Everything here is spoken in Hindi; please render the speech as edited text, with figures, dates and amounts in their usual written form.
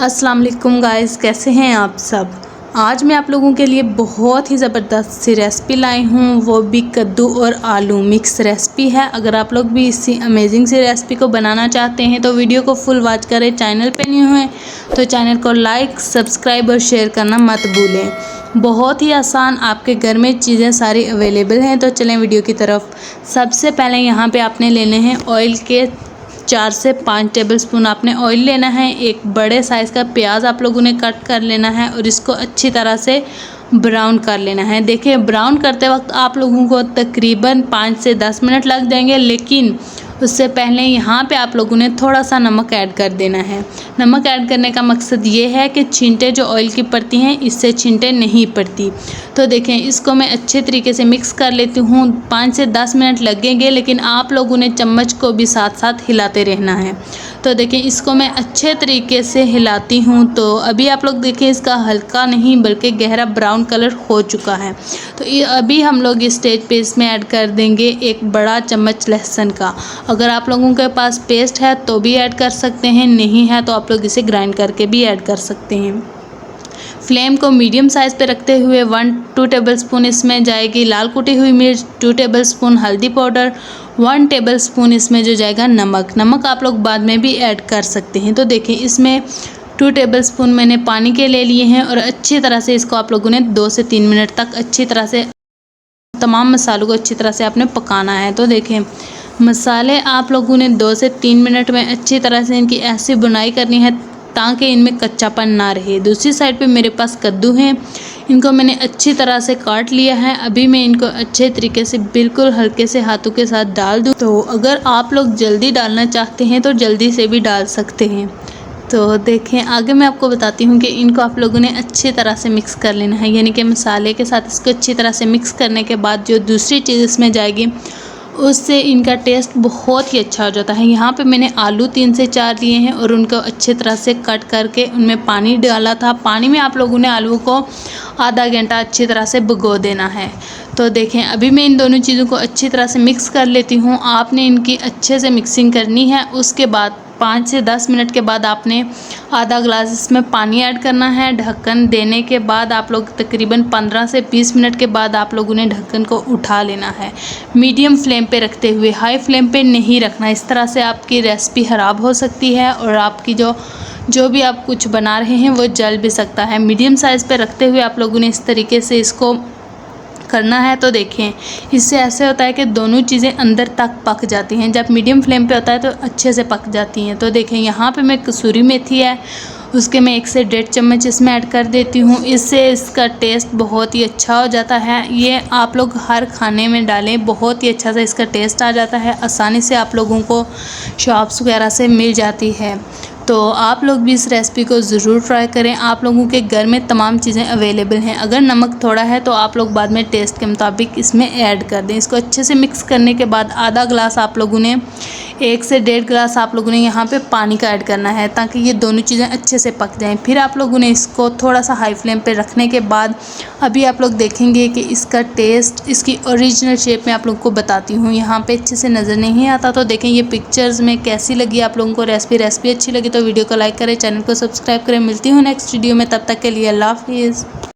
अस्सलाम वालेकुम गाइस, कैसे हैं आप सब। आज मैं आप लोगों के लिए बहुत ही ज़बरदस्त सी रेसिपी लाई हूँ, वो भी कद्दू और आलू मिक्स रेसिपी है। अगर आप लोग भी इसी अमेजिंग सी रेसिपी को बनाना चाहते हैं तो वीडियो को फुल वॉच करें। चैनल पे नहीं हुए तो चैनल को लाइक, सब्सक्राइब और शेयर करना मत भूलें। बहुत ही आसान, आपके घर में चीज़ें सारी अवेलेबल हैं। तो चलें वीडियो की तरफ। सबसे पहले यहाँ पे आपने लेने हैं ऑयल के 4 से 5 टेबलस्पून आपने ऑयल लेना है। एक बड़े साइज़ का प्याज आप लोगों ने कट कर लेना है और इसको अच्छी तरह से ब्राउन कर लेना है। देखिए, ब्राउन करते वक्त आप लोगों को तकरीबन 5 से 10 मिनट लग जाएंगे, लेकिन उससे पहले यहाँ पे आप लोगों ने थोड़ा सा नमक ऐड कर देना है। नमक ऐड करने का मकसद ये है कि छींटे जो ऑयल की पड़ती हैं, इससे छींटे नहीं पड़ती। तो देखें, इसको मैं अच्छे तरीके से मिक्स कर लेती हूँ। 5 से 10 मिनट लगेंगे, लेकिन आप लोगों ने चम्मच को भी साथ साथ हिलाते रहना है। तो देखें, इसको मैं अच्छे तरीके से हिलाती हूँ। तो अभी आप लोग देखें, इसका हल्का नहीं बल्कि गहरा ब्राउन कलर हो चुका है। तो अभी हम लोग इस स्टेज पे इसमें ऐड कर देंगे 1 बड़ा चम्मच लहसुन का। अगर आप लोगों के पास पेस्ट है तो भी ऐड कर सकते हैं, नहीं है तो आप लोग इसे ग्राइंड करके भी ऐड कर सकते हैं। फ्लेम को मीडियम साइज़ पे रखते हुए 1-2 टेबलस्पून इसमें जाएगी लाल कुटी हुई मिर्च, 2 टेबलस्पून हल्दी पाउडर, 1 टेबलस्पून इसमें जो जाएगा नमक आप लोग बाद में भी ऐड कर सकते हैं। तो देखिए, इसमें 2 टेबलस्पून मैंने पानी के ले लिए हैं और अच्छी तरह से इसको आप लोगों ने 2 से 3 मिनट तक अच्छी तरह से तमाम मसालों को अच्छी तरह से आपने पकाना है। तो देखें, मसाले आप लोगों ने 2 से 3 मिनट में अच्छी तरह से इनकी ऐसी बुनाई करनी है ताकि इनमें कच्चापन ना रहे। दूसरी साइड पे मेरे पास कद्दू हैं, इनको मैंने अच्छी तरह से काट लिया है। अभी मैं इनको अच्छे तरीके से बिल्कुल हल्के से हाथों के साथ डाल दूँ। तो अगर आप लोग जल्दी डालना चाहते हैं तो जल्दी से भी डाल सकते हैं। तो देखें, आगे मैं आपको बताती हूँ कि इनको आप लोगों ने अच्छी तरह से मिक्स कर लेना है, यानी कि मसाले के साथ इसको अच्छी तरह से मिक्स करने के बाद जो दूसरी चीज़ इसमें जाएगी उससे इनका टेस्ट बहुत ही अच्छा हो जाता है। यहाँ पे मैंने आलू 3 से 4 लिए हैं और उनको अच्छी तरह से कट करके उनमें पानी डाला था। पानी में आप लोगों ने आलू को आधा घंटा अच्छी तरह से भिगो देना है। तो देखें, अभी मैं इन दोनों चीज़ों को अच्छी तरह से मिक्स कर लेती हूँ। आपने इनकी अच्छे से मिक्सिंग करनी है। उसके बाद 5 से 10 मिनट के बाद आपने आधा ग्लास इसमें पानी ऐड करना है। ढक्कन देने के बाद आप लोग तकरीबन 15 से 20 मिनट के बाद आप लोगों ने ढक्कन को उठा लेना है। मीडियम फ्लेम पे रखते हुए, हाई फ्लेम पे नहीं रखना। इस तरह से आपकी रेसिपी ख़राब हो सकती है और आपकी जो भी आप कुछ बना रहे हैं वो जल भी सकता है। मीडियम साइज़ पे रखते हुए आप लोगों ने इस तरीके से इसको करना है। तो देखें, इससे ऐसे होता है कि दोनों चीज़ें अंदर तक पक जाती हैं। जब मीडियम फ्लेम पे होता है तो अच्छे से पक जाती हैं। तो देखें, यहाँ पे मैं कसूरी मेथी है, उसके मैं 1 से 1.5 चम्मच इसमें ऐड कर देती हूँ। इससे इसका टेस्ट बहुत ही अच्छा हो जाता है। ये आप लोग हर खाने में डालें, बहुत ही अच्छा सा इसका टेस्ट आ जाता है। आसानी से आप लोगों को शॉप्स वगैरह से मिल जाती है। तो आप लोग भी इस रेसिपी को ज़रूर ट्राई करें। आप लोगों के घर में तमाम चीज़ें अवेलेबल हैं। अगर नमक थोड़ा है तो आप लोग बाद में टेस्ट के मुताबिक इसमें ऐड कर दें। इसको अच्छे से मिक्स करने के बाद आधा ग्लास आप लोगों ने 1 से 1.5 ग्लास आप लोगों ने यहाँ पे पानी का ऐड करना है ताकि ये दोनों चीज़ें अच्छे से पक जाएं। फिर आप लोगों ने इसको थोड़ा सा हाई फ्लेम पे रखने के बाद अभी आप लोग देखेंगे कि इसका टेस्ट, इसकी ओरिजिनल शेप में आप लोगों को बताती हूँ। यहाँ पे अच्छे से नज़र नहीं आता। तो देखें, ये पिक्चर्स में कैसी लगी आप लोगों को रेसिपी अच्छी लगी तो वीडियो को लाइक करें, चैनल को सब्सक्राइब करें। मिलती हूँ नेक्स्ट वीडियो में, तब तक के लिए अल्लाह हाफिज़।